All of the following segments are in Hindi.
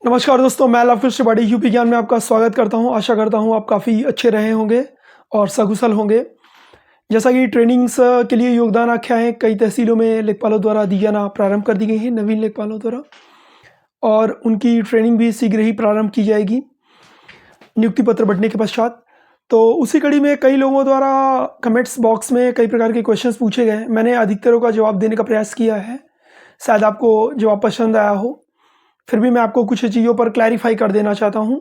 नमस्कार दोस्तों, मैं लव कृष्ण त्रिपाठी यूपी ज्ञान में आपका स्वागत करता हूं। आशा करता हूं आप काफ़ी अच्छे रहे होंगे और सकुशल होंगे। जैसा कि ट्रेनिंग्स के लिए योगदान आख्याएँ कई तहसीलों में लेखपालों द्वारा दी जाना प्रारंभ कर दी गई हैं, नवीन लेखपालों द्वारा, और उनकी ट्रेनिंग भी शीघ्र ही प्रारंभ की जाएगी नियुक्ति पत्र बंटने के पश्चात। तो उसी कड़ी में कई लोगों द्वारा कमेंट्स बॉक्स में कई प्रकार के क्वेश्चंस पूछे गए। मैंने अधिकतरों का जवाब देने का प्रयास किया है, शायद आपको जवाब पसंद आया हो। फिर भी मैं आपको कुछ चीज़ों पर क्लैरिफाई कर देना चाहता हूँ।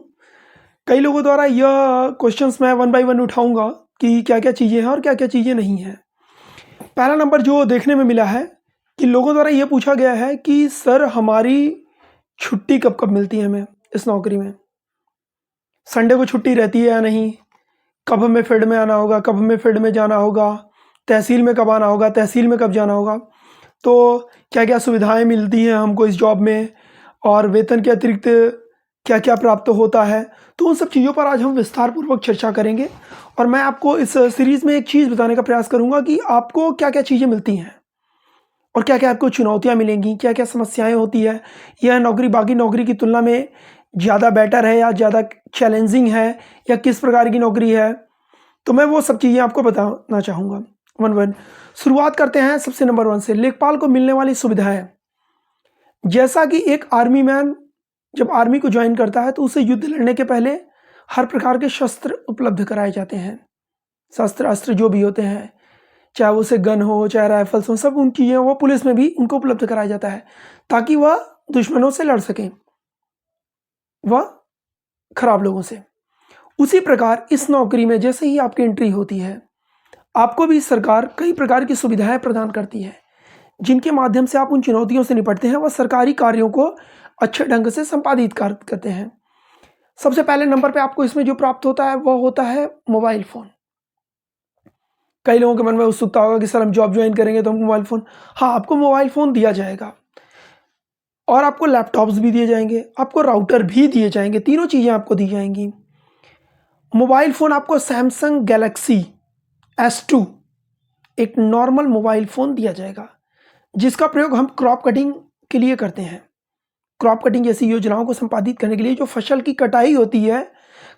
कई लोगों द्वारा यह क्वेश्चंस मैं वन बाय वन उठाऊंगा कि क्या क्या चीज़ें हैं और क्या क्या चीज़ें नहीं हैं। पहला नंबर जो देखने में मिला है कि लोगों द्वारा यह पूछा गया है कि सर हमारी छुट्टी कब कब मिलती है, हमें इस नौकरी में संडे को छुट्टी रहती है या नहीं, कब हमें फील्ड में आना होगा, कब हमें फील्ड में जाना होगा, तहसील में कब आना होगा, तहसील में कब जाना होगा, तो क्या क्या सुविधाएं मिलती हैं हमको इस जॉब में, और वेतन के अतिरिक्त क्या क्या प्राप्त होता है। तो उन सब चीज़ों पर आज हम विस्तार पूर्वक चर्चा करेंगे और मैं आपको इस सीरीज़ में एक चीज़ बताने का प्रयास करूंगा कि आपको क्या क्या चीज़ें मिलती हैं और क्या क्या आपको चुनौतियां मिलेंगी, क्या क्या समस्याएं होती है। यह नौकरी बाकी नौकरी की तुलना में ज़्यादा बेटर है या ज़्यादा चैलेंजिंग है या किस प्रकार की नौकरी है, तो मैं वो सब चीज़ें आपको बताना चाहूँगा वन वन। शुरुआत करते हैं सबसे नंबर वन से, लेखपाल को मिलने वाली सुविधाएं। जैसा कि एक आर्मी मैन जब आर्मी को ज्वाइन करता है तो उसे युद्ध लड़ने के पहले हर प्रकार के शस्त्र उपलब्ध कराए जाते हैं। शस्त्र अस्त्र जो भी होते हैं, चाहे उसे गन हो चाहे राइफल्स हो, सब उन चीज़ें वो पुलिस में भी उनको उपलब्ध कराया जाता है ताकि वह दुश्मनों से लड़ सकें, वह खराब लोगों से। उसी प्रकार इस नौकरी में जैसे ही आपकी एंट्री होती है, आपको भी सरकार कई प्रकार की सुविधाएं प्रदान करती है जिनके माध्यम से आप उन चुनौतियों से निपटते हैं, वह सरकारी कार्यों को अच्छे ढंग से संपादित करते हैं। सबसे पहले नंबर पे आपको इसमें जो प्राप्त होता है वह होता है मोबाइल फ़ोन। कई लोगों के मन में उत्सुकता होगा कि सर हम जॉब ज्वाइन करेंगे तो हमको मोबाइल फ़ोन, हाँ आपको मोबाइल फ़ोन दिया जाएगा और आपको लैपटॉप्स भी दिए जाएंगे, आपको राउटर भी दिए जाएंगे, तीनों चीज़ें आपको दी जाएंगी। मोबाइल फ़ोन आपको सैमसंग गैलेक्सी S2 एक नॉर्मल मोबाइल फ़ोन दिया जाएगा जिसका प्रयोग हम क्रॉप कटिंग के लिए करते हैं। क्रॉप कटिंग जैसी योजनाओं को संपादित करने के लिए जो फसल की कटाई होती है,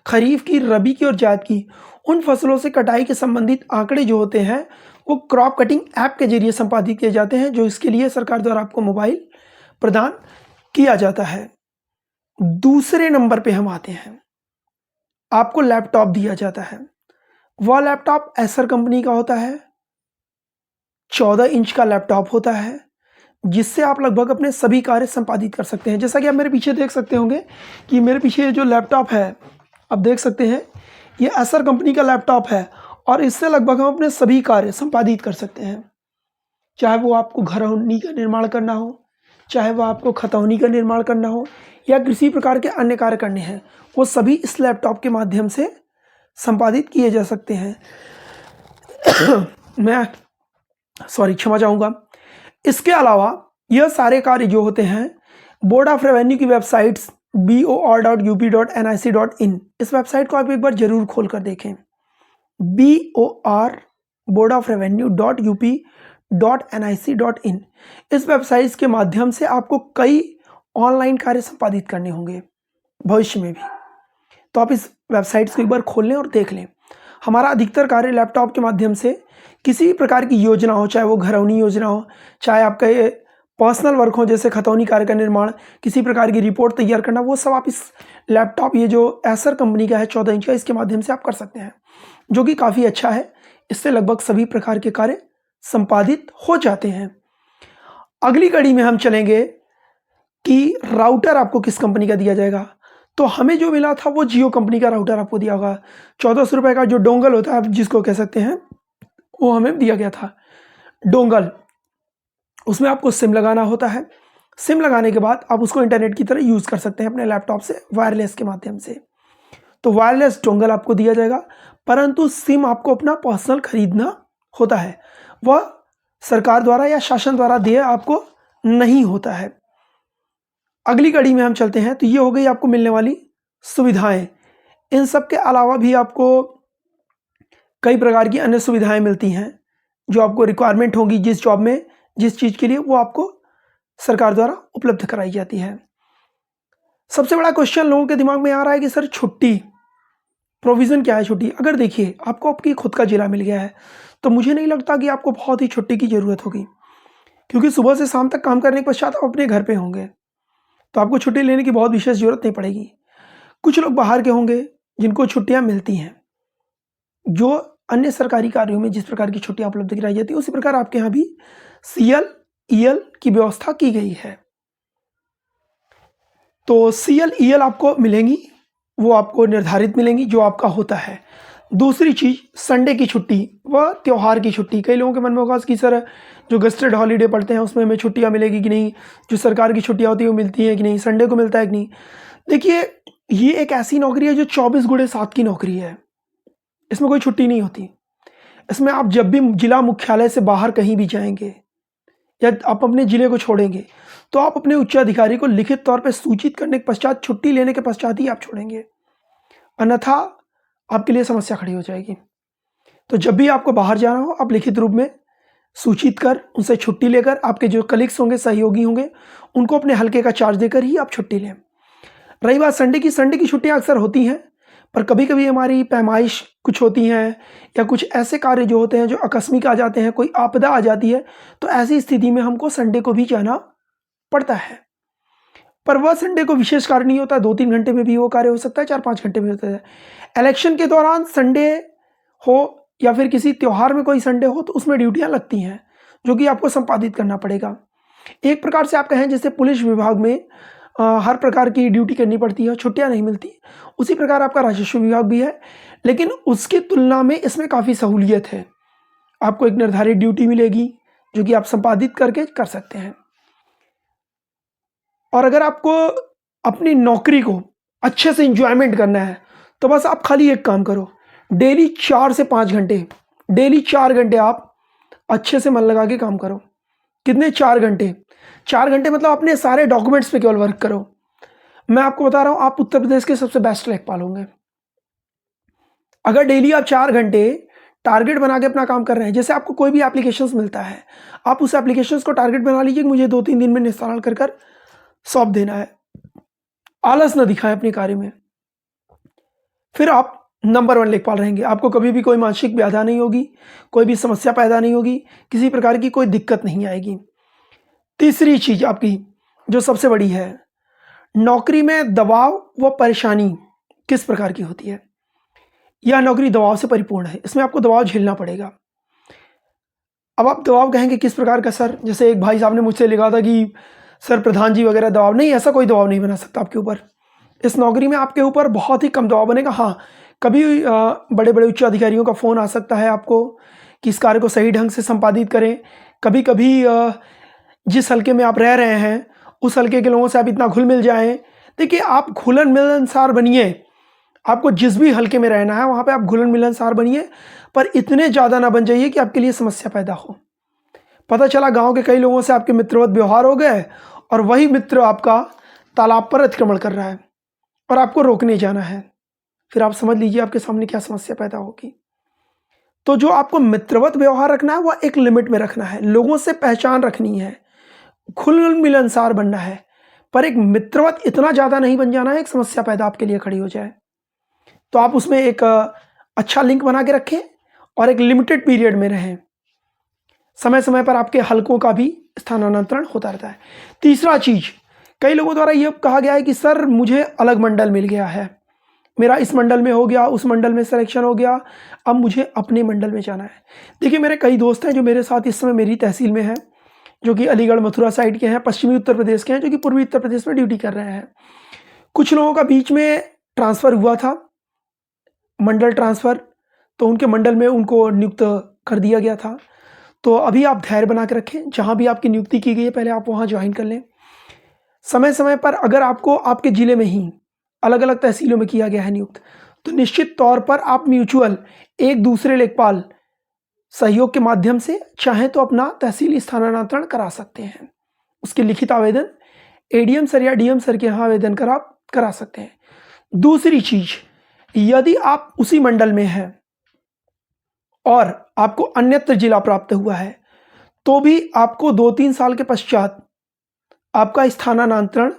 खरीफ की, रबी की और जायद की, उन फसलों से कटाई के संबंधित आंकड़े जो होते हैं वो क्रॉप कटिंग ऐप के जरिए संपादित किए जाते हैं, जो इसके लिए सरकार द्वारा आपको मोबाइल प्रदान किया जाता है। दूसरे नंबर पे हम आते हैं, आपको लैपटॉप दिया जाता है। वह लैपटॉप एसर कंपनी का होता है, 14 इंच का लैपटॉप होता है जिससे आप लगभग अपने सभी कार्य संपादित कर सकते हैं। जैसा कि आप मेरे पीछे देख सकते होंगे कि मेरे पीछे जो लैपटॉप है, आप देख सकते हैं ये एसर कंपनी का लैपटॉप है और इससे लगभग हम अपने सभी कार्य संपादित कर सकते हैं। चाहे वो आपको घरौनी का निर्माण करना हो, चाहे वो आपको खतौनी का निर्माण करना हो या किसी प्रकार के अन्य कार्य करने हैं, वो सभी इस लैपटॉप के माध्यम से संपादित किए जा सकते हैं। क्षमा चाहूँगा। इसके अलावा यह सारे कार्य जो होते हैं बोर्ड ऑफ रेवेन्यू की वेबसाइट्स bor.up.nic.in, इस वेबसाइट को आप एक बार जरूर खोल कर देखें। BOR board.of revenue.up.nic.in, इस वेबसाइट के माध्यम से आपको कई ऑनलाइन कार्य संपादित करने होंगे भविष्य में भी, तो आप इस वेबसाइट को एक बार खोल लें और देख लें। हमारा अधिकतर कार्य लैपटॉप के माध्यम से किसी भी प्रकार की योजना हो, चाहे वो घरौनी योजना हो, चाहे आपका पर्सनल वर्क हो जैसे खतौनी कार्य का निर्माण, किसी प्रकार की रिपोर्ट तैयार करना, वो सब आप इस लैपटॉप, ये जो एसर कंपनी का है 14 इंच का, इसके माध्यम से आप कर सकते हैं, जो कि काफ़ी अच्छा है। इससे लगभग सभी प्रकार के कार्य संपादित हो जाते हैं। अगली कड़ी में हम चलेंगे कि राउटर आपको किस कंपनी का दिया जाएगा। तो हमें जो मिला था वो जियो कंपनी का राउटर आपको दिया होगा। 1400 रुपये का जो डोंगल होता है, आप जिसको कह सकते हैं, वो हमें दिया गया था डोंगल। उसमें आपको सिम लगाना होता है। सिम लगाने के बाद आप उसको इंटरनेट की तरह यूज़ कर सकते हैं अपने लैपटॉप से वायरलेस के माध्यम से। तो वायरलेस डोंगल आपको दिया जाएगा, परंतु सिम आपको अपना पर्सनल खरीदना होता है, वह सरकार द्वारा या शासन द्वारा दिया आपको नहीं होता है। अगली कड़ी में हम चलते हैं, तो ये हो गई आपको मिलने वाली सुविधाएं। इन सब के अलावा भी आपको कई प्रकार की अन्य सुविधाएं मिलती हैं जो आपको रिक्वायरमेंट होगी जिस जॉब में, जिस चीज़ के लिए, वो आपको सरकार द्वारा उपलब्ध कराई जाती है। सबसे बड़ा क्वेश्चन लोगों के दिमाग में आ रहा है कि सर छुट्टी प्रोविज़न क्या है छुट्टी? अगर देखिए आपको आपकी खुद का ज़िला मिल गया है, तो मुझे नहीं लगता कि आपको बहुत ही छुट्टी की ज़रूरत होगी, क्योंकि सुबह से शाम तक काम करने के पश्चात आप अपने घर पे होंगे, तो आपको छुट्टी लेने की बहुत विशेष ज़रूरत नहीं पड़ेगी। कुछ लोग बाहर के होंगे जिनको छुट्टियाँ मिलती हैं, जो अन्य सरकारी कार्यों में जिस प्रकार की छुट्टियाँ उपलब्ध कराई जाती हैं, उसी प्रकार आपके यहाँ भी सीएल, ईएल की व्यवस्था की गई है। तो सीएल, ईएल आपको मिलेंगी, वो आपको निर्धारित मिलेंगी जो आपका होता है। दूसरी चीज़ संडे की छुट्टी व त्योहार की छुट्टी। कई लोगों के मन में होगा कि सर जो गस्टेड हॉलीडे पड़ते हैं उसमें हमें छुट्टियाँ मिलेगी कि नहीं, जो सरकार की छुट्टियाँ होती हैं वो मिलती हैं कि नहीं, संडे को मिलता है कि नहीं। देखिए ये एक ऐसी नौकरी है जो 24/7 की नौकरी है, इसमें कोई छुट्टी नहीं होती। इसमें आप जब भी जिला मुख्यालय से बाहर कहीं भी जाएंगे या आप अपने ज़िले को छोड़ेंगे, तो आप अपने उच्चाधिकारी को लिखित तौर पे सूचित करने के पश्चात, छुट्टी लेने के पश्चात ही आप छोड़ेंगे, अन्यथा आपके लिए समस्या खड़ी हो जाएगी। तो जब भी आपको बाहर जाना हो, आप लिखित रूप में सूचित कर उनसे छुट्टी लेकर, आपके जो कलीग्स होंगे, सहयोगी होंगे, उनको अपने हल्के का चार्ज देकर ही आप छुट्टी लें। रही बात संडे की छुट्टियाँ अक्सर होती हैं, पर कभी कभी हमारी पैमाइश कुछ होती हैं या कुछ ऐसे कार्य जो होते हैं जो आकस्मिक आ जाते हैं, कोई आपदा आ जाती है, तो ऐसी स्थिति में हमको संडे को भी जाना पड़ता है। पर वह संडे को विशेष कार्य नहीं होता, 2-3 घंटे में भी वो कार्य हो सकता है, 4-5 घंटे में होता है। इलेक्शन के दौरान संडे हो या फिर किसी त्यौहार में कोई संडे हो, तो उसमें ड्यूटियां लगती हैं जो कि आपको संपादित करना पड़ेगा। एक प्रकार से आप कहें जैसे पुलिस विभाग में हर प्रकार की ड्यूटी करनी पड़ती है, छुट्टियां नहीं मिलती, उसी प्रकार आपका राजस्व विभाग भी है, लेकिन उसकी तुलना में इसमें काफ़ी सहूलियत है। आपको एक निर्धारित ड्यूटी मिलेगी जो कि आप संपादित करके कर सकते हैं। और अगर आपको अपनी नौकरी को अच्छे से इंजॉयमेंट करना है, तो बस आप खाली एक काम करो, डेली 4 से 5 घंटे, डेली 4 घंटे आप अच्छे से मन लगा के काम करो। कितने? 4 घंटे। 4 घंटे मतलब अपने सारे डॉक्यूमेंट्स पे केवल वर्क करो। मैं आपको बता रहा हूँ, आप उत्तर प्रदेश के सबसे बेस्ट लेखपाल होंगे। अगर डेली आप 4 घंटे टारगेट बना के अपना काम कर रहे हैं, जैसे आपको कोई भी एप्लीकेशंस मिलता है, आप उस एप्लीकेशंस को टारगेट बना लीजिए कि मुझे 2-3 दिन में निस्तारण कर सौंप देना है। आलस न दिखाएं अपने कार्य में, फिर आप नंबर 1 लेखपाल रहेंगे। आपको कभी भी कोई मानसिक व्याधा नहीं होगी, कोई भी समस्या पैदा नहीं होगी, किसी प्रकार की कोई दिक्कत नहीं आएगी। तीसरी चीज आपकी जो सबसे बड़ी है, नौकरी में दबाव व परेशानी किस प्रकार की होती है? यह नौकरी दबाव से परिपूर्ण है, इसमें आपको दबाव झेलना पड़ेगा। अब आप दबाव कहेंगे किस प्रकार का सर? जैसे एक भाई साहब ने मुझसे लिखा था कि सर प्रधान जी वगैरह दबाव। नहीं, ऐसा कोई दबाव नहीं बना सकता आपके ऊपर। इस नौकरी में आपके ऊपर बहुत ही कम दबाव बनेगा। हाँ, कभी बड़े बड़े उच्च अधिकारियों का फ़ोन आ सकता है आपको कि इस कार्य को सही ढंग से संपादित करें। कभी कभी जिस हल्के में आप रह रहे हैं उस हल्के के लोगों से आप इतना घुल मिल जाएं। देखिए, आप घुलन मिलनसार बनिए, आपको जिस भी हल्के में रहना है वहाँ पे आप घुलन मिलनसार बनिए, पर इतने ज़्यादा ना बन जाइए कि आपके लिए समस्या पैदा हो। पता चला गांव के कई लोगों से आपके मित्रवत व्यवहार हो गए और वही मित्र आपका तालाब पर अतिक्रमण कर रहा है और आपको रोकने जाना है, फिर आप समझ लीजिए आपके सामने क्या समस्या पैदा होगी। तो जो आपको मित्रवत व्यवहार रखना है वह एक लिमिट में रखना है, लोगों से पहचान रखनी है, घुल मिलनसार बनना है, पर एक मित्रवत इतना ज़्यादा नहीं बन जाना है एक समस्या पैदा आपके लिए खड़ी हो जाए। तो आप उसमें एक अच्छा लिंक बना के रखें और एक लिमिटेड पीरियड में रहें। समय समय पर आपके हलकों का भी स्थानांतरण होता रहता है। तीसरा चीज, कई लोगों द्वारा यह कहा गया है कि सर मुझे अलग मंडल मिल गया है, मेरा इस मंडल में हो गया, उस मंडल में सिलेक्शन हो गया, अब मुझे अपने मंडल में जाना है। देखिए, मेरे कई दोस्त हैं जो मेरे साथ इस समय मेरी तहसील में हैं, जो कि अलीगढ़ मथुरा साइड के हैं, पश्चिमी उत्तर प्रदेश के हैं, जो कि पूर्वी उत्तर प्रदेश में ड्यूटी कर रहे हैं। कुछ लोगों का बीच में ट्रांसफ़र हुआ था, मंडल ट्रांसफ़र, तो उनके मंडल में उनको नियुक्त कर दिया गया था। तो अभी आप धैर्य बना के रखें, जहाँ भी आपकी नियुक्ति की गई है पहले आप वहाँ ज्वाइन कर लें। समय समय पर अगर आपको आपके ज़िले में ही अलग अलग तहसीलों में किया गया है नियुक्त, तो निश्चित तौर पर आप म्यूचुअल एक दूसरे लेखपाल सहयोग के माध्यम से चाहें तो अपना तहसील स्थानांतरण करा सकते हैं। उसके लिखित आवेदन एडीएम सर या डीएम सर के यहाँ आवेदन करा सकते हैं। दूसरी चीज, यदि आप उसी मंडल में हैं और आपको अन्यत्र जिला प्राप्त हुआ है, तो भी आपको 2-3 साल के पश्चात आपका स्थानांतरण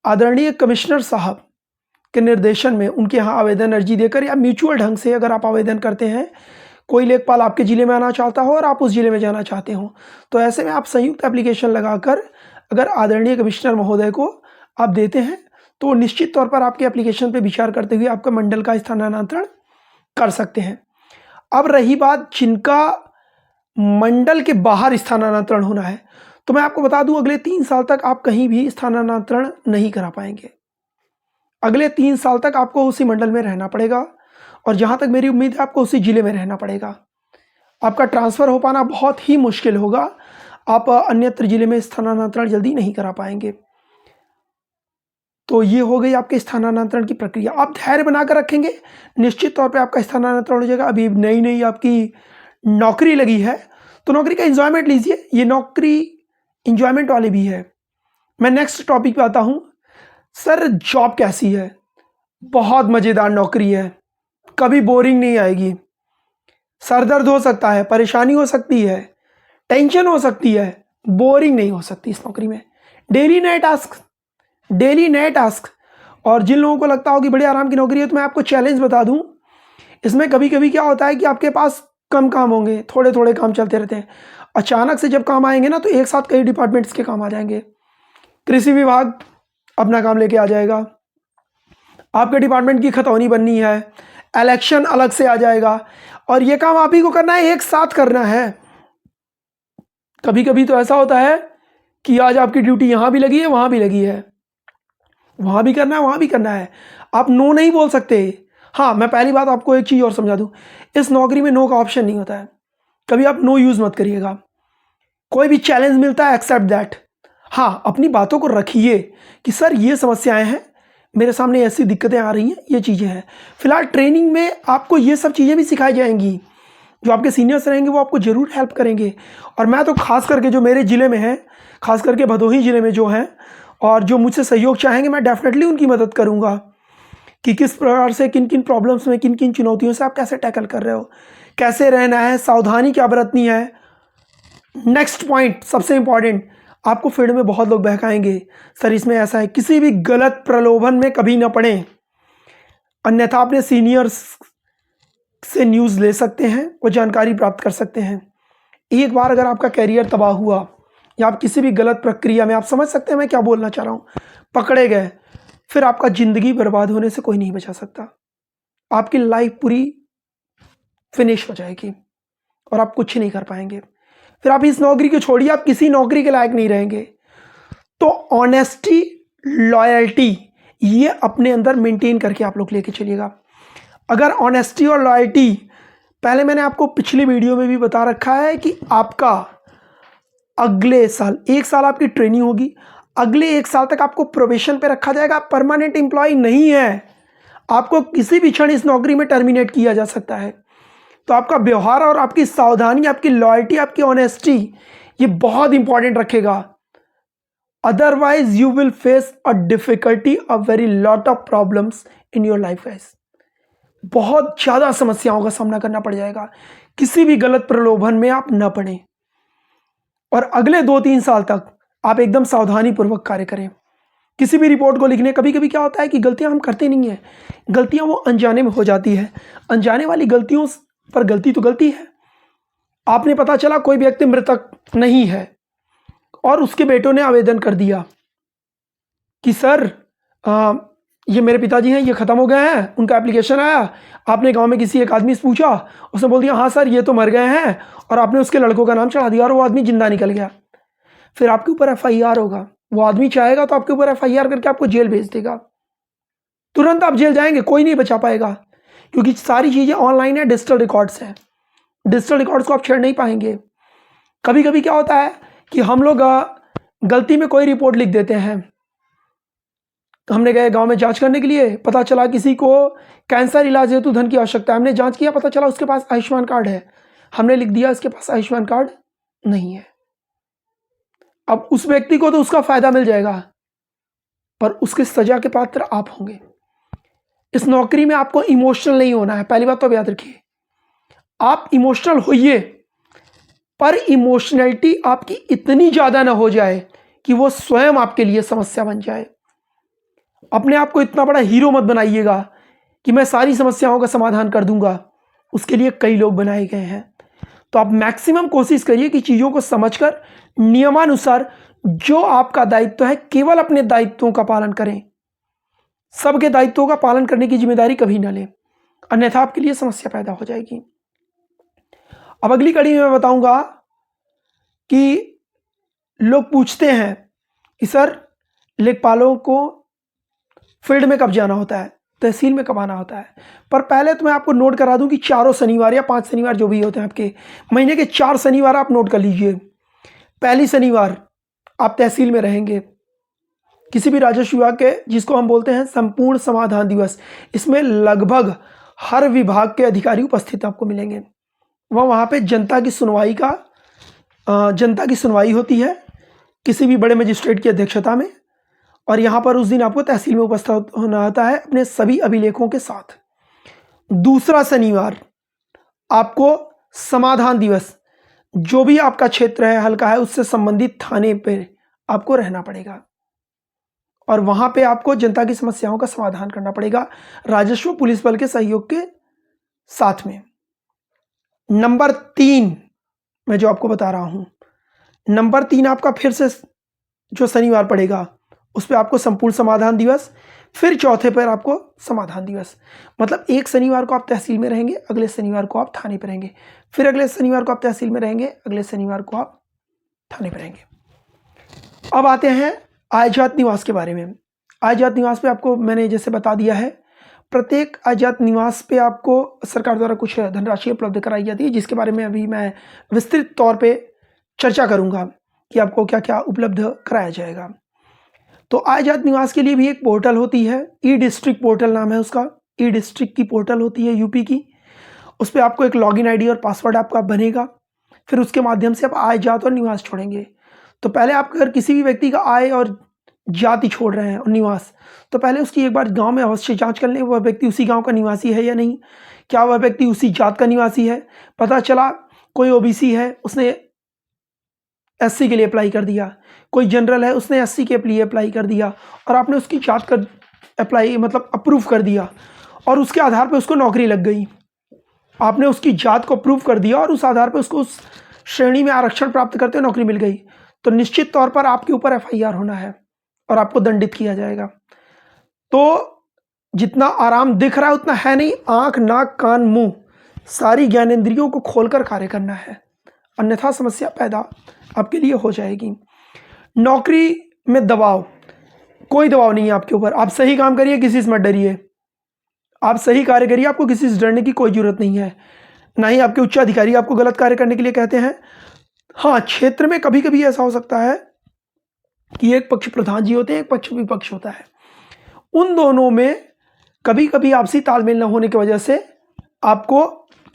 आदरणीय कमिश्नर साहब के निर्देशन में उनके यहाँ आवेदन अर्जी देकर या म्यूचुअल ढंग से अगर आप आवेदन करते हैं, कोई लेखपाल आपके ज़िले में आना चाहता हो और आप उस ज़िले में जाना चाहते हो, तो ऐसे में आप संयुक्त एप्लीकेशन लगाकर अगर आदरणीय कमिश्नर महोदय को आप देते हैं तो निश्चित तौर पर आपके एप्लीकेशन पे विचार करते हुए आपका मंडल का स्थानांतरण कर सकते हैं। अब रही बात जिनका मंडल के बाहर स्थानांतरण होना है, तो मैं आपको बता दूं अगले 3 साल तक आप कहीं भी स्थानांतरण नहीं करा पाएंगे। अगले 3 साल तक आपको उसी मंडल में रहना पड़ेगा और जहां तक मेरी उम्मीद है आपको उसी ज़िले में रहना पड़ेगा। आपका ट्रांसफ़र हो पाना बहुत ही मुश्किल होगा, आप अन्यत्र ज़िले में स्थानांतरण जल्दी नहीं करा पाएंगे। तो ये हो गई आपके स्थानांतरण की प्रक्रिया। आप धैर्य बनाकर रखेंगे, निश्चित तौर पे आपका स्थानांतरण हो जाएगा। अभी नई नई आपकी नौकरी लगी है तो नौकरी का एंजॉयमेंट लीजिए, ये नौकरी एंजॉयमेंट वाली भी है। मैं नेक्स्ट टॉपिक पे आता हूँ। सर जॉब कैसी है? बहुत मज़ेदार नौकरी है, कभी बोरिंग नहीं आएगी। सर दर्द हो सकता है, परेशानी हो सकती है, टेंशन हो सकती है, बोरिंग नहीं हो सकती इस नौकरी में। डेली नए टास्क, डेली नए टास्क। और जिन लोगों को लगता हो कि बड़े आराम की नौकरी है, तो मैं आपको चैलेंज बता दूं, इसमें कभी कभी क्या होता है कि आपके पास कम काम होंगे, थोड़े थोड़े काम चलते रहते हैं। अचानक से जब काम आएंगे ना तो एक साथ कई डिपार्टमेंट्स के काम आ जाएंगे। कृषि विभाग अपना काम लेके आ जाएगा, आपके डिपार्टमेंट की खतौनी बननी है, इलेक्शन अलग से आ जाएगा और ये काम आप ही को करना है, एक साथ करना है। कभी कभी तो ऐसा होता है कि आज आपकी ड्यूटी यहाँ भी लगी है, वहाँ भी लगी है, वहाँ भी करना है, वहाँ भी करना है। आप नो नहीं बोल सकते। हाँ, मैं पहली बात आपको एक चीज़ और समझा दूँ, इस नौकरी में नो का ऑप्शन नहीं होता है। कभी आप नो यूज़ मत करिएगा। कोई भी चैलेंज मिलता है, एक्सेप्ट दैट। हाँ, अपनी बातों को रखिए कि सर ये समस्याएं हैं, मेरे सामने ऐसी दिक्कतें आ रही हैं, ये चीज़ें हैं। फिलहाल ट्रेनिंग में आपको ये सब चीज़ें भी सिखाई जाएंगी। जो आपके सीनियर्स रहेंगे वो आपको ज़रूर हेल्प करेंगे। और मैं तो खास करके जो मेरे ज़िले में हैं, खास करके भदोही ज़िले में जो हैं और जो मुझसे सहयोग चाहेंगे, मैं डेफिनेटली उनकी मदद करूंगा कि किस प्रकार से किन किन प्रॉब्लम्स में, किन किन चुनौतियों से आप कैसे टैकल कर रहे हो, कैसे रहना है, सावधानी क्या बरतनी है। नेक्स्ट पॉइंट सबसे इंपॉर्टेंट, आपको फील्ड में बहुत लोग बहकाएंगे, सर इसमें ऐसा है, किसी भी गलत प्रलोभन में कभी ना पड़ें, अन्यथा अपने सीनियर्स से न्यूज़ ले सकते हैं और जानकारी प्राप्त कर सकते हैं। एक बार अगर आपका कैरियर तबाह हुआ या आप किसी भी गलत प्रक्रिया में, आप समझ सकते हैं मैं क्या बोलना चाह रहा हूँ, पकड़े गए, फिर आपका ज़िंदगी बर्बाद होने से कोई नहीं बचा सकता। आपकी लाइफ पूरी फिनिश हो जाएगी और आप कुछ नहीं कर पाएंगे। फिर आप इस नौकरी को छोड़िए, आप किसी नौकरी के लायक नहीं रहेंगे। तो ऑनेस्टी, लॉयल्टी, ये अपने अंदर मेंटेन करके आप लोग लेके चलिएगा। अगर ऑनेस्टी और लॉयल्टी, पहले मैंने आपको पिछली वीडियो में भी बता रखा है कि आपका अगले साल, 1 साल आपकी ट्रेनिंग होगी, अगले 1 साल तक आपको प्रोबेशन पे रखा जाएगा। आप परमानेंट एम्प्लॉय नहीं है, आपको किसी भी क्षण इस नौकरी में टर्मिनेट किया जा सकता है। तो आपका व्यवहार और आपकी सावधानी, आपकी लॉयल्टी, आपकी ऑनेस्टी, ये बहुत इंपॉर्टेंट रखेगा। Otherwise you will face a difficulty, a very lot of problems in your life. बहुत ज़्यादा समस्याओं का सामना करना पड़ जाएगा। किसी भी गलत प्रलोभन में आप न पड़ें और अगले 2-3 साल तक आप एकदम सावधानी पूर्वक कार्य करें। किसी भी रिपोर्ट को लिखने, कभी कभी क्या होता है कि गलतियां हम करते नहीं हैं, गलतियां वो अनजाने में हो जाती है। अनजाने वाली गलतियों पर गलती तो गलती है। आपने पता चला कोई व्यक्ति मृतक नहीं है और उसके बेटों ने आवेदन कर दिया कि सर ये मेरे पिताजी हैं, ये ख़त्म हो गए हैं, उनका एप्लीकेशन आया, आपने गांव में किसी एक आदमी से पूछा, उसने बोल दिया हाँ सर ये तो मर गए हैं, और आपने उसके लड़कों का नाम चढ़ा दिया और वो आदमी जिंदा निकल गया। फिर आपके ऊपर एफआईआर होगा। वो आदमी चाहेगा तो आपके ऊपर एफआईआर करके आपको जेल भेज देगा, तुरंत आप जेल जाएंगे, कोई नहीं बचा पाएगा, क्योंकि सारी चीज़ें ऑनलाइन है, डिजिटल रिकॉर्ड्स हैं। डिजिटल रिकॉर्ड्स को आप छेड़ नहीं पाएंगे। कभी कभी क्या होता है कि हम लोग गलती में कोई रिपोर्ट लिख देते हैं। हमने गए गांव में जांच करने के लिए, पता चला किसी को कैंसर इलाज हेतु धन की आवश्यकता है। हमने जांच किया, पता चला उसके पास आयुष्मान कार्ड है, हमने लिख दिया इसके पास आयुष्मान कार्ड नहीं है। अब उस व्यक्ति को तो उसका फायदा मिल जाएगा, पर उसके सजा के पात्र आप होंगे। इस नौकरी में आपको इमोशनल नहीं होना है, पहली बात तो याद रखिए। आप इमोशनल होइए, पर इमोशनलिटी आपकी इतनी ज़्यादा ना हो जाए कि वो स्वयं आपके लिए समस्या बन जाए। अपने आप को इतना बड़ा हीरो मत बनाइएगा कि मैं सारी समस्याओं का समाधान कर दूंगा, उसके लिए कई लोग बनाए गए हैं। तो आप मैक्सिमम कोशिश करिए कि चीज़ों को समझकर नियमानुसार जो आपका दायित्व है केवल अपने दायित्वों का पालन करें, सबके दायित्वों का पालन करने की जिम्मेदारी कभी ना लें, अन्यथा आपके लिए समस्या पैदा हो जाएगी। अब अगली कड़ी में मैं बताऊंगा कि लोग पूछते हैं कि सर लेखपालों को फील्ड में कब जाना होता है, तहसील में कब आना होता है। पर पहले तो मैं आपको नोट करा दूं कि चारों शनिवार या 5 शनिवार जो भी होते हैं आपके महीने के 4 शनिवार आप नोट कर लीजिए। पहली शनिवार आप तहसील में रहेंगे, किसी भी राजस्व विभाग के, जिसको हम बोलते हैं संपूर्ण समाधान दिवस, इसमें लगभग हर विभाग के अधिकारी उपस्थित आपको मिलेंगे। वहाँ पे जनता की सुनवाई होती है किसी भी बड़े मजिस्ट्रेट की अध्यक्षता में, और यहाँ पर उस दिन आपको तहसील में उपस्थित होना होता है अपने सभी अभिलेखों के साथ। दूसरा शनिवार आपको समाधान दिवस, जो भी आपका क्षेत्र है हल्का है उससे संबंधित थाने पे आपको रहना पड़ेगा और वहाँ पे आपको जनता की समस्याओं का समाधान करना पड़ेगा राजस्व पुलिस बल के सहयोग के साथ में। नंबर 3 मैं जो आपको बता रहा हूँ, नंबर 3 आपका फिर से जो शनिवार पड़ेगा उस पर आपको संपूर्ण समाधान दिवस, फिर चौथे पर आपको समाधान दिवस। मतलब एक शनिवार को आप तहसील में रहेंगे, अगले शनिवार को आप थाने पर रहेंगे, फिर अगले शनिवार को आप तहसील में रहेंगे, अगले शनिवार को आप थाने पर रहेंगे। अब आते हैं आय जात निवास के बारे में। आय जात निवास पे आपको मैंने जैसे बता दिया है, प्रत्येक आय जात निवास पे आपको सरकार द्वारा कुछ धनराशि उपलब्ध कराई जाती है, जिसके बारे में अभी मैं विस्तृत तौर पे चर्चा करूंगा कि आपको क्या क्या उपलब्ध कराया जाएगा। तो आय जात निवास के लिए भी एक पोर्टल होती है, ई डिस्ट्रिक्ट पोर्टल नाम है उसका। ई डिस्ट्रिक्ट की पोर्टल होती है यूपी की, उस पर आपको एक लॉगिन आईडी और पासवर्ड आपका बनेगा, फिर उसके माध्यम से आप आय जात और निवास छोड़ेंगे। तो पहले आप अगर किसी भी व्यक्ति का आय और जाति छोड़ रहे हैं और निवास, तो पहले उसकी एक बार गांव में अवश्य जांच कर लें वह व्यक्ति उसी गांव का निवासी है या नहीं, क्या वह व्यक्ति उसी जात का निवासी है। पता चला कोई ओबीसी है उसने एससी के लिए अप्लाई कर दिया, कोई जनरल है उसने एससी के लिए अप्लाई कर दिया और आपने उसकी जात का अप्लाई मतलब अप्रूव कर दिया और उसके आधार पर उसको नौकरी लग गई। आपने उसकी जात को अप्रूव कर दिया और उस आधार पर उसको उस श्रेणी में आरक्षण प्राप्त करते हुए नौकरी मिल गई, तो निश्चित तौर पर आपके ऊपर एफआईआर होना है और आपको दंडित किया जाएगा। तो जितना आराम दिख रहा है उतना है नहीं। आंख, नाक, कान, मुंह, सारी ज्ञानेंद्रियों को खोलकर कार्य करना है, अन्यथा समस्या पैदा आपके लिए हो जाएगी। नौकरी में दबाव, कोई दबाव नहीं है आपके ऊपर। आप सही काम करिए, किसी से मत डरिए, आप सही कार्य करिए, आपको किसी से डरने की कोई जरूरत नहीं है। ना ही आपके उच्च अधिकारी आपको गलत कार्य करने के लिए कहते हैं। हाँ, क्षेत्र में कभी कभी ऐसा हो सकता है कि एक पक्ष प्रधान जी होते हैं, एक पक्ष विपक्ष होता है, उन दोनों में कभी कभी आपसी तालमेल न होने की वजह से आपको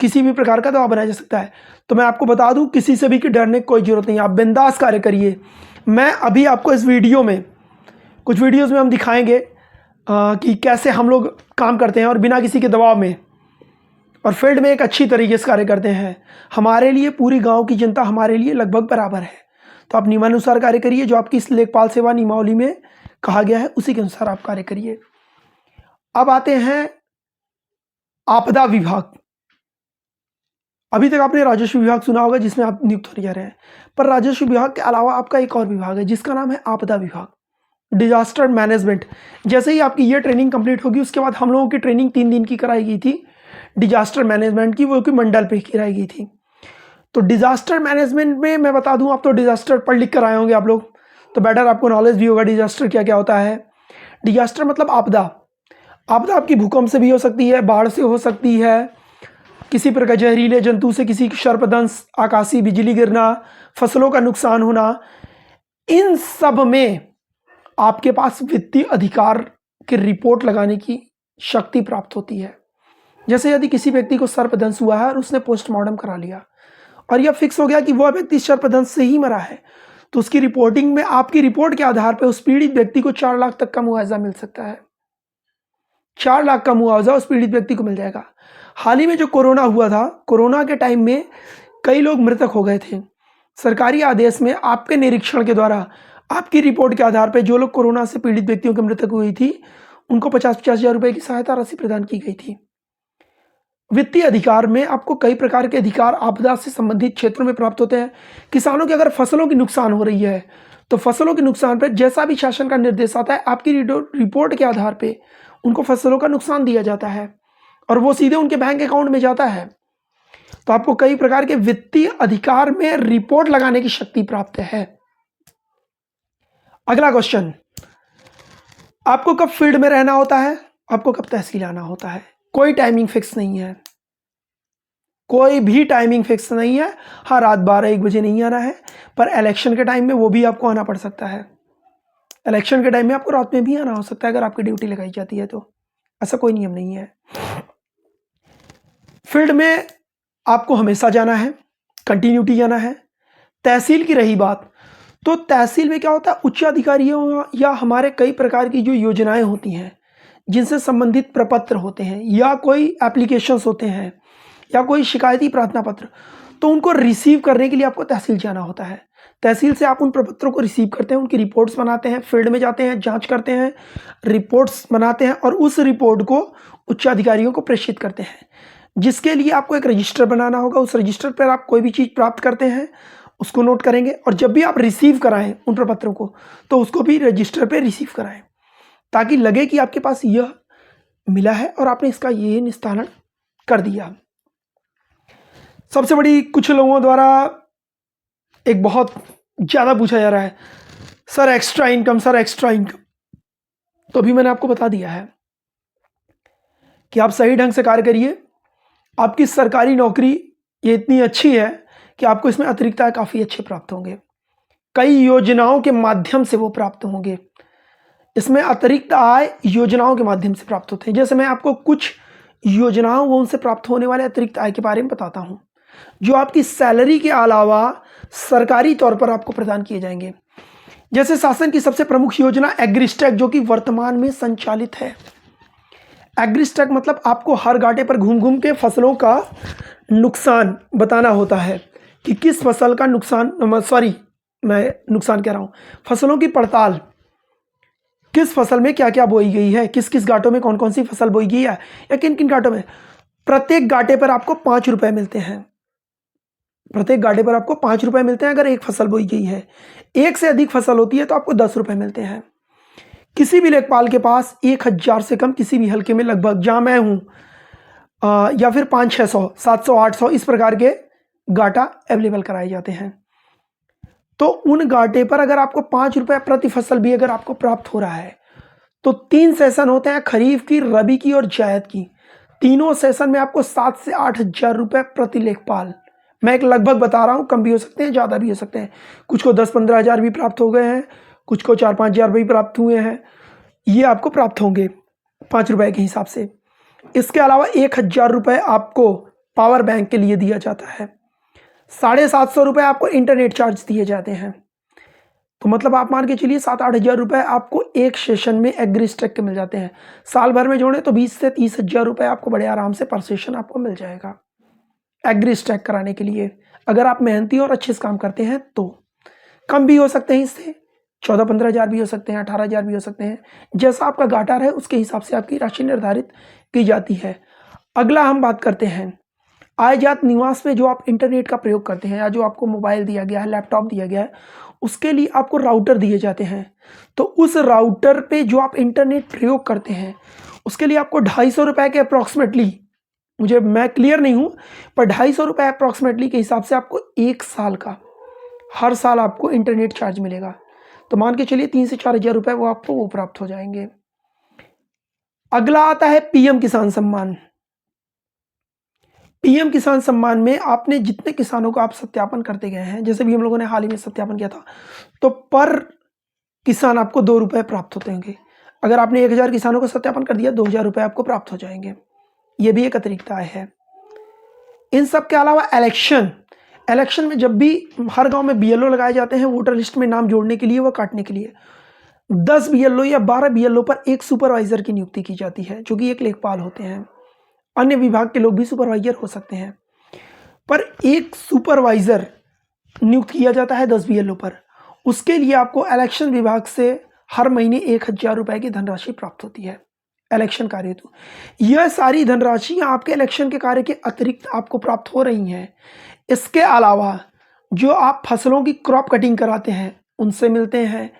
किसी भी प्रकार का दबाव बनाया जा सकता है। तो मैं आपको बता दूं, किसी से भी कि डरने की कोई जरूरत नहीं है, आप बिंदास कार्य करिए। मैं अभी आपको इस वीडियो में, कुछ वीडियोस में हम दिखाएंगे कि कैसे हम लोग काम करते हैं और बिना किसी के दबाव में और फील्ड में एक अच्छी तरीके से कार्य करते हैं। हमारे लिए पूरी गांव की जनता हमारे लिए लगभग बराबर है। तो आप नियमानुसार कार्य करिए, जो आपकी इस लेखपाल सेवा नियमावली में कहा गया है उसी के अनुसार आप कार्य करिए। अब आते हैं आपदा विभाग। अभी तक आपने राजस्व विभाग सुना होगा जिसमें आप नियुक्त होने जा रहे हैं, पर राजस्व विभाग के अलावा आपका एक और विभाग है जिसका नाम है आपदा विभाग, डिजास्टर मैनेजमेंट। जैसे ही आपकी ये ट्रेनिंग कंप्लीट होगी उसके बाद हम लोगों की ट्रेनिंग 3 दिन की कराई गई थी डिजास्टर मैनेजमेंट की, वो कि मंडल पे कराई गई थी। तो डिजास्टर मैनेजमेंट में मैं बता दूं, आप तो डिजास्टर पढ़ लिख कर आए होंगे आप लोग, तो बेटर आपको नॉलेज भी होगा डिजास्टर क्या क्या होता है। डिजास्टर मतलब आपदा। आपदा आपकी भूकंप से भी हो सकती है, बाढ़ से हो सकती है, किसी प्रकार जहरीले जंतु से, किसी सर्पदंश, आकाशीय बिजली गिरना, फसलों का नुकसान होना। इन सब में आपके पास वित्तीय अधिकार की रिपोर्ट लगाने की शक्ति प्राप्त होती है। जैसे यदि किसी व्यक्ति को सर्पदंश हुआ है और उसने पोस्टमार्टम करा लिया और यह फिक्स हो गया कि वह व्यक्ति सर्पदंश से ही मरा है, तो उसकी रिपोर्टिंग में आपकी रिपोर्ट के आधार पर उस पीड़ित व्यक्ति को 4 लाख तक का मुआवजा मिल सकता है। 4 लाख का मुआवजा उस पीड़ित व्यक्ति को मिल जाएगा। हाल ही में जो कोरोना हुआ था, कोरोना के टाइम में कई लोग मृतक हो गए थे। सरकारी आदेश में आपके निरीक्षण के द्वारा, आपकी रिपोर्ट के आधार पर जो लोग कोरोना से पीड़ित व्यक्तियों की मृतक हुई थी, उनको 50-50 हज़ार रुपये की सहायता राशि प्रदान की गई थी। वित्तीय अधिकार में आपको कई प्रकार के अधिकार आपदा से संबंधित क्षेत्रों में प्राप्त होते हैं। किसानों की अगर फसलों की नुकसान हो रही है तो फसलों के नुकसान पर जैसा भी शासन का निर्देश आता है, आपकी रिपोर्ट के आधार पे उनको फसलों का नुकसान दिया जाता है और वो सीधे उनके बैंक अकाउंट में जाता है। तो आपको कई प्रकार के वित्तीय अधिकार में रिपोर्ट लगाने की शक्ति प्राप्त है। अगला क्वेश्चन, आपको कब फील्ड में रहना होता है, आपको कब तहसील आना होता है? कोई टाइमिंग फिक्स नहीं है, कोई भी टाइमिंग फिक्स नहीं है। हाँ, रात 12-1 बजे नहीं आना है, पर इलेक्शन के टाइम में वो भी आपको आना पड़ सकता है। इलेक्शन के टाइम में आपको रात में भी आना हो सकता है अगर आपकी ड्यूटी लगाई जाती है तो। ऐसा कोई नियम नहीं है। फील्ड में आपको हमेशा जाना है, कंटिन्यूटी जाना है। तहसील की रही बात, तो तहसील में क्या होता है, उच्च अधिकारियों या हमारे कई प्रकार की जो योजनाएं होती हैं जिनसे संबंधित प्रपत्र होते हैं या कोई एप्लीकेशंस होते हैं या कोई शिकायती प्रार्थना पत्र, तो उनको रिसीव करने के लिए आपको तहसील जाना होता है। तहसील से आप उन प्रपत्रों को रिसीव करते हैं, उनकी रिपोर्ट्स बनाते हैं, फील्ड में जाते हैं, जांच करते हैं, रिपोर्ट्स बनाते हैं और उस रिपोर्ट को उच्च अधिकारियों को प्रेषित करते हैं, जिसके लिए आपको एक रजिस्टर बनाना होगा। उस रजिस्टर पर आप कोई भी चीज़ प्राप्त करते हैं उसको नोट करेंगे और जब भी आप रिसीव कराएं उन प्रपत्रों को तो उसको भी रजिस्टर पे रिसीव कराएं, ताकि लगे कि आपके पास यह मिला है और आपने इसका ये निस्तारण कर दिया। सबसे बड़ी, कुछ लोगों द्वारा एक बहुत ज़्यादा पूछा जा रहा है, sir extra income, sir extra income. तो अभी मैंने आपको बता दिया है कि आप सही ढंग से कार्य करिए। आपकी सरकारी नौकरी ये इतनी अच्छी है कि आपको इसमें अतिरिक्त आय काफ़ी अच्छे प्राप्त होंगे। कई योजनाओं के माध्यम से वो प्राप्त होंगे। इसमें अतिरिक्त आय योजनाओं के माध्यम से प्राप्त होते हैं। जैसे मैं आपको कुछ योजनाओं व उनसे प्राप्त होने वाले अतिरिक्त आय के बारे में बताता हूँ, जो आपकी सैलरी के अलावा सरकारी तौर पर आपको प्रदान किए जाएंगे। जैसे शासन की सबसे प्रमुख योजना एग्रीस्टैक, जो कि वर्तमान में संचालित है। एग्रीस्टैक मतलब आपको हर घाटे पर घूम घूम के फसलों का नुकसान बताना होता है कि किस फसल का नुकसान, मैं नुकसान कह रहा हूँ, फसलों की पड़ताल, किस फसल में क्या क्या बोई गई है, किस किस घाटों में कौन कौन सी फसल बोई गई है या किन किन घाटों में। प्रत्येक घाटे पर आपको 5 रुपये मिलते हैं। प्रत्येक घाटे पर आपको 5 रुपये मिलते हैं अगर एक फसल बोई गई है। एक से अधिक फसल होती है तो आपको 10 रुपये मिलते हैं। किसी भी लेखपाल के पास 1000 से कम किसी भी हल्के में, लगभग जहाँ मैं हूँ, या फिर 500-600, 700-800 इस प्रकार के घाटा अवेलेबल कराए जाते हैं। तो उन घाटे पर अगर आपको 5 रुपये प्रति फसल भी अगर आपको प्राप्त हो रहा है तो 3 सेशन होते हैं, खरीफ की, रबी की और जायद की। तीनों सेशन में आपको 7 से 8 हज़ार रुपये प्रति लेखपाल, मैं एक लगभग बता रहा हूँ, कम भी हो सकते हैं, ज़्यादा भी हो सकते हैं। कुछ को 10-15 हज़ार भी प्राप्त हो गए हैं, कुछ को 4-5 हज़ार भी प्राप्त हुए हैं। ये आपको प्राप्त होंगे 5 रुपये के हिसाब से। इसके अलावा 1000 रुपये आपको पावर बैंक के लिए दिया जाता है। 750 रुपये आपको इंटरनेट चार्ज दिए जाते हैं। तो मतलब आप मान के चलिए 7-8 हज़ार रुपये आपको एक सेशन में एग्रीस्टैक के मिल जाते हैं। साल भर में जोड़ें तो 20 से 30 हज़ार रुपये आपको बड़े आराम से पर सेशन आपको मिल जाएगा एग्रीस्टैक कराने के लिए, अगर आप मेहनती और अच्छे से काम करते हैं तो। कम भी हो सकते हैं, इससे 14-15 हज़ार भी हो सकते हैं, 18 हज़ार भी हो सकते हैं। जैसा आपका घाटा रहे उसके हिसाब से आपकी राशि निर्धारित की जाती है। अगला हम बात करते हैं आय जात निवास में जो आप इंटरनेट का प्रयोग करते हैं या जो आपको मोबाइल दिया गया है, लैपटॉप दिया गया है, उसके लिए आपको राउटर दिए जाते हैं। तो उस राउटर पे जो आप इंटरनेट प्रयोग करते हैं उसके लिए आपको 250 रुपये के अप्रॉक्सीमेटली, मैं क्लियर नहीं हूँ, पर 250 रुपये अप्रॉक्सीमेटली के हिसाब से आपको 1 साल का, हर साल आपको इंटरनेट चार्ज मिलेगा। तो मान के चलिए 3 से 4 हज़ार रुपये वो आपको प्राप्त हो जाएंगे। अगला आता है पीएम किसान सम्मान। पीएम किसान सम्मान में आपने जितने किसानों को आप सत्यापन करते गए हैं, जैसे भी हम लोगों ने हाल ही में सत्यापन किया था, तो पर किसान आपको 2 रुपये प्राप्त होते होंगे। अगर आपने 1000 किसानों को सत्यापन कर दिया, 2000 रुपये आपको प्राप्त हो जाएंगे। ये भी एक अतिरिक्त आय है। इन सब के अलावा इलेक्शन में जब भी हर गांव में बीएलओ लगाए जाते हैं वोटर लिस्ट में नाम जोड़ने के लिए, व काटने के लिए, 10 बीएलओ या 12 बीएलओ पर एक सुपरवाइजर की नियुक्ति की जाती है, जो कि एक लेखपाल होते हैं। अन्य विभाग के लोग भी सुपरवाइजर हो सकते हैं, पर एक सुपरवाइजर नियुक्त किया जाता है 10 बीएलओ पर। उसके लिए आपको इलेक्शन विभाग से हर महीने 1000 रुपये की धनराशि प्राप्त होती है। इलेक्शन कार्य हेतु। यह सारी धनराशियाँ आपके इलेक्शन के कार्य के अतिरिक्त आपको प्राप्त हो रही हैं। इसके अलावा जो आप फसलों की क्रॉप कटिंग कराते हैं उनसे मिलते हैं,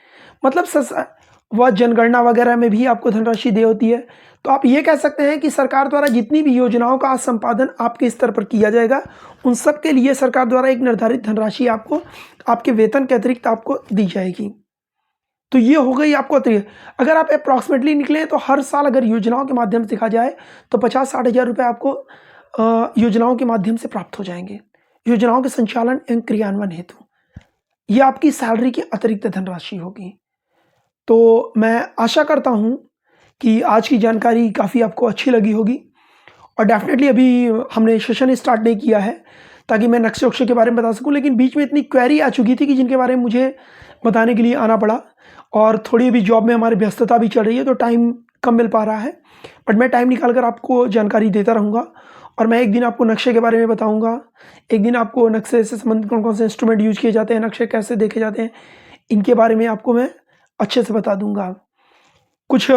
मतलब वह जनगणना वगैरह में भी आपको धनराशि दे होती है। तो आप ये कह सकते हैं कि सरकार द्वारा जितनी भी योजनाओं का संपादन आपके स्तर पर किया जाएगा, उन सब के लिए सरकार द्वारा एक निर्धारित धनराशि आपको आपके वेतन के अतिरिक्त आपको दी जाएगी। तो ये हो गई आपको अतिरिक्त। अगर आप अप्रॉक्सीमेटली निकलें तो हर साल अगर योजनाओं के माध्यम से देखा जाए तो 50-60 हज़ार रुपये आपको योजनाओं के माध्यम से प्राप्त हो जाएंगे, योजनाओं के संचालन एवं क्रियान्वयन हेतु। ये आपकी सैलरी की अतिरिक्त धनराशि होगी। तो मैं आशा करता हूँ कि आज की जानकारी काफ़ी आपको अच्छी लगी होगी, और डेफिनेटली अभी हमने सेशन स्टार्ट नहीं किया है ताकि मैं नक्शे वक्शे के बारे में बता सकूं, लेकिन बीच में इतनी क्वेरी आ चुकी थी कि जिनके बारे में मुझे बताने के लिए आना पड़ा, और थोड़ी अभी जॉब में हमारी व्यस्तता भी चल रही है तो टाइम कम मिल पा रहा है। बट मैं टाइम निकाल कर आपको जानकारी देता रहूँगा, और मैं एक दिन आपको नक्शे के बारे में बताऊँगा, एक दिन आपको नक्शे से संबंधित कौन कौन से इंस्ट्रूमेंट यूज किए जाते हैं, नक्शे कैसे देखे जाते हैं, इनके बारे में आपको मैं अच्छे से बता दूँगा। कुछ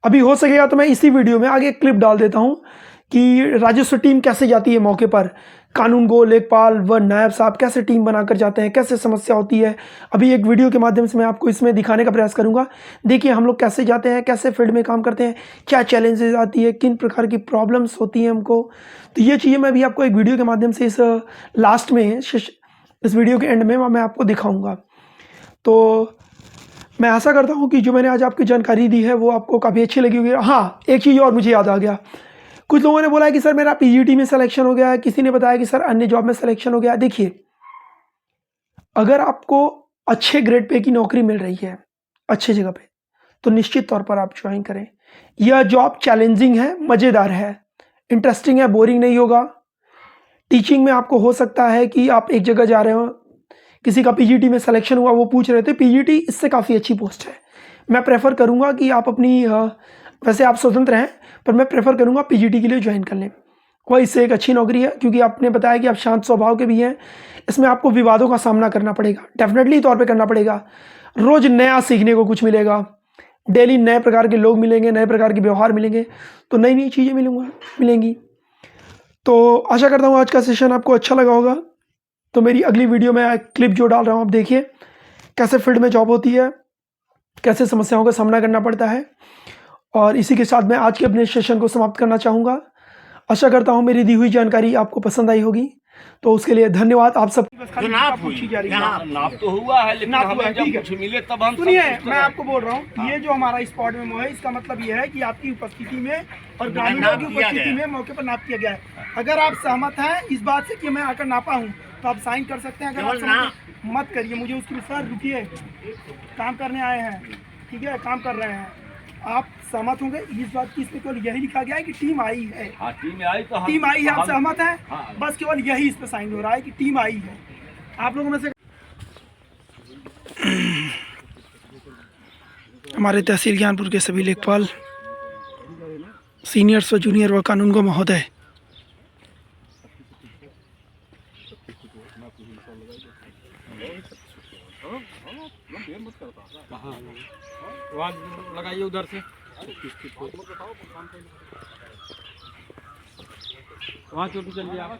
अभी हो सकेगा तो मैं इसी वीडियो में आगे एक क्लिप डाल देता हूँ कि राजस्व टीम कैसे जाती है मौके पर, कानून गो, लेखपाल व नायब साहब कैसे टीम बनाकर जाते हैं, कैसे समस्या होती है। अभी एक वीडियो के माध्यम से मैं आपको इसमें दिखाने का प्रयास करूंगा। देखिए हम लोग कैसे जाते हैं, कैसे फील्ड में काम करते हैं, क्या चैलेंजेस आती है, किन प्रकार की प्रॉब्लम्स होती हैं हमको। तो ये चीज़ें मैं भी आपको एक वीडियो के माध्यम से इस लास्ट में, इस वीडियो के एंड में मैं आपको दिखाऊँगा। तो मैं आशा करता हूँ कि जो मैंने आज आपकी जानकारी दी है वो आपको काफ़ी अच्छी लगी होगी। हाँ, एक चीज़ और मुझे याद आ गया, कुछ लोगों ने बोला है कि सर मेरा पीजीटी में सिलेक्शन हो गया है, किसी ने बताया कि सर अन्य जॉब में सिलेक्शन हो गया है। देखिए, अगर आपको अच्छे ग्रेड पे की नौकरी मिल रही है अच्छे जगह पे, तो निश्चित तौर पर आप ज्वाइन करें। यह जॉब चैलेंजिंग है, मज़ेदार है, इंटरेस्टिंग है, बोरिंग नहीं होगा। टीचिंग में आपको हो सकता है कि आप एक जगह जा रहे हो, किसी का पीजीटी में सिलेक्शन हुआ, वो पूछ रहे थे, पीजीटी इससे काफ़ी अच्छी पोस्ट है। मैं प्रेफर करूँगा कि आप अपनी वैसे आप स्वतंत्र हैं, पर मैं प्रेफर करूँगा पीजीटी के लिए ज्वाइन कर लें। वह इससे एक अच्छी नौकरी है, क्योंकि आपने बताया कि आप शांत स्वभाव के भी हैं। इसमें आपको विवादों का सामना करना पड़ेगा, डेफिनेटली तौर पे करना पड़ेगा। रोज़ नया सीखने को कुछ मिलेगा, डेली नए प्रकार के लोग मिलेंगे, नए प्रकार के व्यवहार मिलेंगे, तो नई नई चीज़ें मिलेंगी। तो आशा करता हूँ आज का सेशन आपको अच्छा लगा होगा। तो मेरी अगली वीडियो में क्लिप जो डाल रहा हूँ आप देखिए, कैसे फील्ड में जॉब होती है, कैसे समस्याओं का सामना करना पड़ता है। और इसी के साथ मैं आज के अपने सेशन को समाप्त करना चाहूँगा। आशा करता हूँ मेरी दी हुई जानकारी आपको पसंद आई होगी, तो उसके लिए धन्यवाद। आप सब नाप तो हुआ है, लेकिन हमें जब कुछ मिले तब हम सुनिए, मैं आपको बोल रहा हूँ, ये जो हमारा स्पॉट मेमो है, इसका मतलब ये है कि आपकी उपस्थिति में और ग्रामीणों की उपस्थिति में मौके पर नाप किया गया है। अगर आप सहमत हैं इस बात से कि मैं आकर नापा हूँ, तो आप साइन कर सकते हैं। अगर आप सहमत मत करिए, मुझे उसके सर रुकिए, काम करने आए हैं, ठीक है, काम कर रहे हैं। आप सहमत होंगे इस बात की, इसमें केवल यही लिखा गया है कि टीम आई है। हाँ, टीम आई तो टीम आई है, आप सहमत हैं? हाँ। बस केवल यही इस पे साइन हो रहा है कि टीम आई है। आप लोगों में से हमारे तहसील ज्ञानपुर के सभी लेखपाल, सीनियर्स व जूनियर व कानून को महोदय, लगाइए उधर से, वहाँ चोटी चलिए आप।